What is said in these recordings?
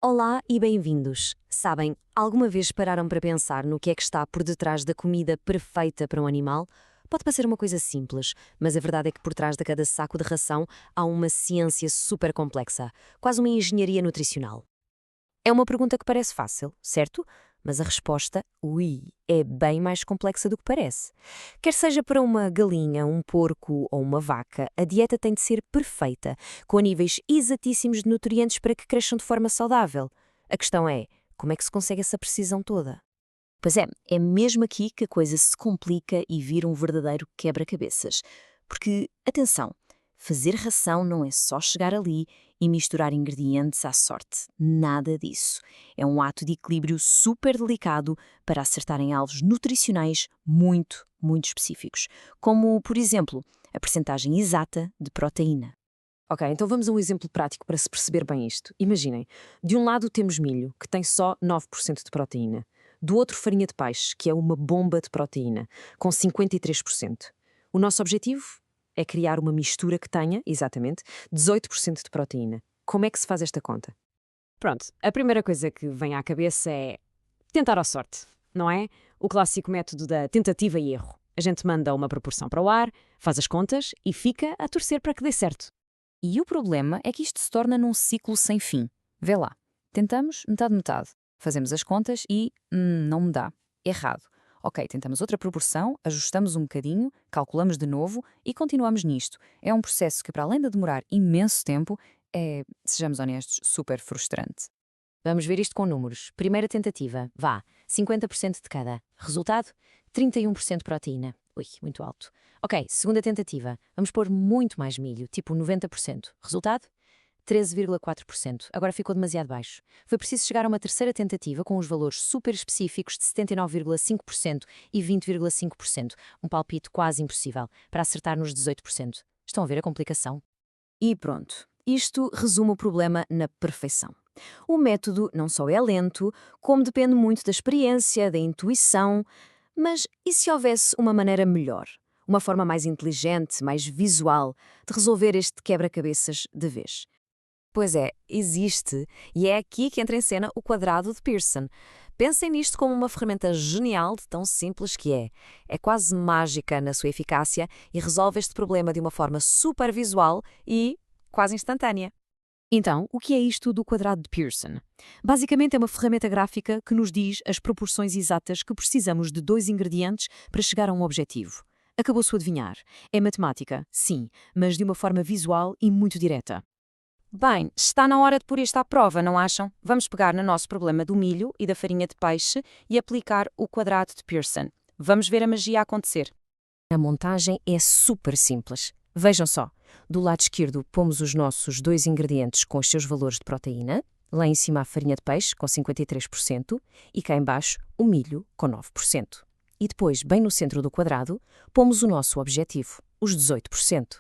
Olá e bem-vindos. Sabem, alguma vez pararam para pensar no que é que está por detrás da comida perfeita para um animal? Pode parecer uma coisa simples, mas a verdade é que por trás de cada saco de ração há uma ciência super complexa, quase uma engenharia nutricional. É uma pergunta que parece fácil, certo? Mas a resposta, ui, é bem mais complexa do que parece. Quer seja para uma galinha, um porco ou uma vaca, a dieta tem de ser perfeita, com níveis exatíssimos de nutrientes para que cresçam de forma saudável. A questão é, como é que se consegue essa precisão toda? Pois é mesmo aqui que a coisa se complica e vira um verdadeiro quebra-cabeças. Porque, atenção, fazer ração não é só chegar ali e misturar ingredientes à sorte. Nada disso. É um ato de equilíbrio super delicado para acertar em alvos nutricionais muito, muito específicos. Como, por exemplo, a percentagem exata de proteína. Ok, então vamos a um exemplo prático para se perceber bem isto. Imaginem, de um lado temos milho, que tem só 9% de proteína. Do outro, farinha de peixe, que é uma bomba de proteína, com 53%. O nosso objetivo é criar uma mistura que tenha, exatamente, 18% de proteína. Como é que se faz esta conta? Pronto, a primeira coisa que vem à cabeça é tentar à sorte, não é? O clássico método da tentativa e erro. A gente manda uma proporção para o ar, faz as contas e fica a torcer para que dê certo. E o problema é que isto se torna num ciclo sem fim. Vê lá. Tentamos metade-metade. Fazemos as contas e não me dá. Errado. Ok, tentamos outra proporção, ajustamos um bocadinho, calculamos de novo e continuamos nisto. É um processo que, para além de demorar imenso tempo, é, sejamos honestos, super frustrante. Vamos ver isto com números. Primeira tentativa, vá, 50% de cada. Resultado? 31% proteína. Ui, muito alto. Ok, segunda tentativa. Vamos pôr muito mais milho, tipo 90%. Resultado? 13,4%. Agora ficou demasiado baixo. Foi preciso chegar a uma terceira tentativa com os valores super específicos de 79,5% e 20,5%. Um palpite quase impossível, para acertar nos 18%. Estão a ver a complicação? E pronto. Isto resume o problema na perfeição. O método não só é lento, como depende muito da experiência, da intuição. Mas e se houvesse uma maneira melhor? Uma forma mais inteligente, mais visual, de resolver este quebra-cabeças de vez? Pois é, existe, e é aqui que entra em cena o quadrado de Pearson. Pensem nisto como uma ferramenta genial de tão simples que é. É quase mágica na sua eficácia e resolve este problema de uma forma super visual e quase instantânea. Então, o que é isto do quadrado de Pearson? Basicamente é uma ferramenta gráfica que nos diz as proporções exatas que precisamos de dois ingredientes para chegar a um objetivo. Acabou-se a adivinhar. É matemática, sim, mas de uma forma visual e muito direta. Bem, está na hora de pôr isto à prova, não acham? Vamos pegar no nosso problema do milho e da farinha de peixe e aplicar o quadrado de Pearson. Vamos ver a magia acontecer. A montagem é super simples. Vejam só, do lado esquerdo pomos os nossos dois ingredientes com os seus valores de proteína, lá em cima a farinha de peixe com 53% e cá em baixo o milho com 9%. E depois, bem no centro do quadrado, pomos o nosso objetivo, os 18%.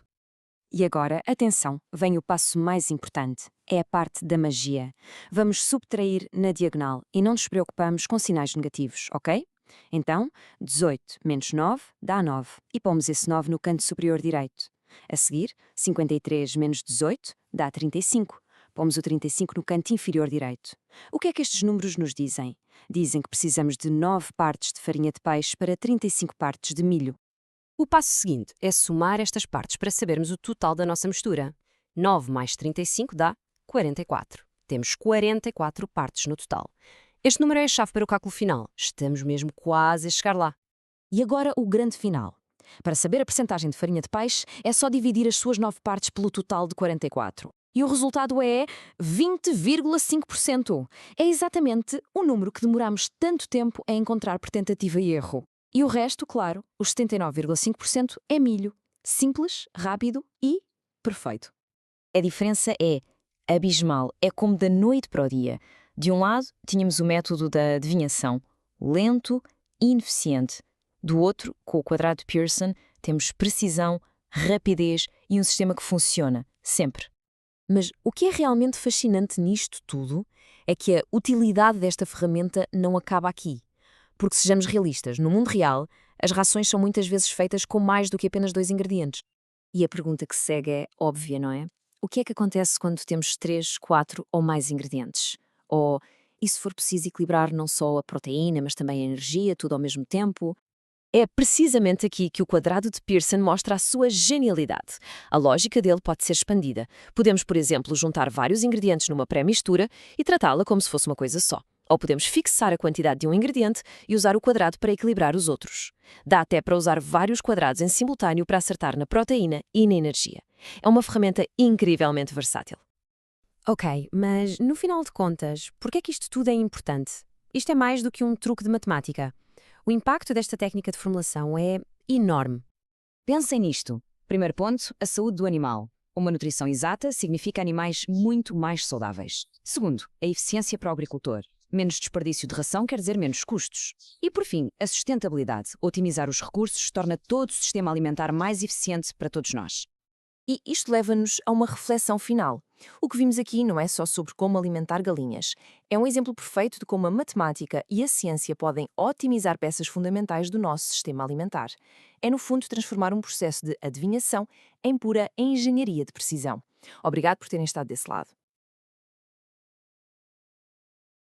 E agora, atenção, vem o passo mais importante. É a parte da magia. Vamos subtrair na diagonal e não nos preocupamos com sinais negativos, ok? Então, 18 menos 9 dá 9 e pomos esse 9 no canto superior direito. A seguir, 53 menos 18 dá 35. Pomos o 35 no canto inferior direito. O que é que estes números nos dizem? Dizem que precisamos de 9 partes de farinha de peixe para 35 partes de milho. O passo seguinte é somar estas partes para sabermos o total da nossa mistura. 9 mais 35 dá 44. Temos 44 partes no total. Este número é a chave para o cálculo final. Estamos mesmo quase a chegar lá. E agora o grande final. Para saber a percentagem de farinha de peixe, é só dividir as suas 9 partes pelo total de 44. E o resultado é 20,5%. É exatamente o número que demoramos tanto tempo a encontrar por tentativa e erro. E o resto, claro, os 79,5% é milho. Simples, rápido e perfeito. A diferença é abismal, é como da noite para o dia. De um lado, tínhamos o método da adivinhação, lento e ineficiente. Do outro, com o quadrado de Pearson, temos precisão, rapidez e um sistema que funciona, sempre. Mas o que é realmente fascinante nisto tudo é que a utilidade desta ferramenta não acaba aqui. Porque, sejamos realistas, no mundo real, as rações são muitas vezes feitas com mais do que apenas dois ingredientes. E a pergunta que segue é óbvia, não é? O que é que acontece quando temos 3, 4 ou mais ingredientes? Ou, e se for preciso equilibrar não só a proteína, mas também a energia, tudo ao mesmo tempo? É precisamente aqui que o quadrado de Pearson mostra a sua genialidade. A lógica dele pode ser expandida. Podemos, por exemplo, juntar vários ingredientes numa pré-mistura e tratá-la como se fosse uma coisa só. Ou podemos fixar a quantidade de um ingrediente e usar o quadrado para equilibrar os outros. Dá até para usar vários quadrados em simultâneo para acertar na proteína e na energia. É uma ferramenta incrivelmente versátil. Ok, mas no final de contas, por que é que isto tudo é importante? Isto é mais do que um truque de matemática. O impacto desta técnica de formulação é enorme. Pensem nisto. Primeiro ponto, a saúde do animal. Uma nutrição exata significa animais muito mais saudáveis. Segundo, a eficiência para o agricultor. Menos desperdício de ração quer dizer menos custos. E por fim, a sustentabilidade. Otimizar os recursos torna todo o sistema alimentar mais eficiente para todos nós. E isto leva-nos a uma reflexão final. O que vimos aqui não é só sobre como alimentar galinhas. É um exemplo perfeito de como a matemática e a ciência podem otimizar peças fundamentais do nosso sistema alimentar. É, no fundo, transformar um processo de adivinhação em pura engenharia de precisão. Obrigado por terem estado desse lado.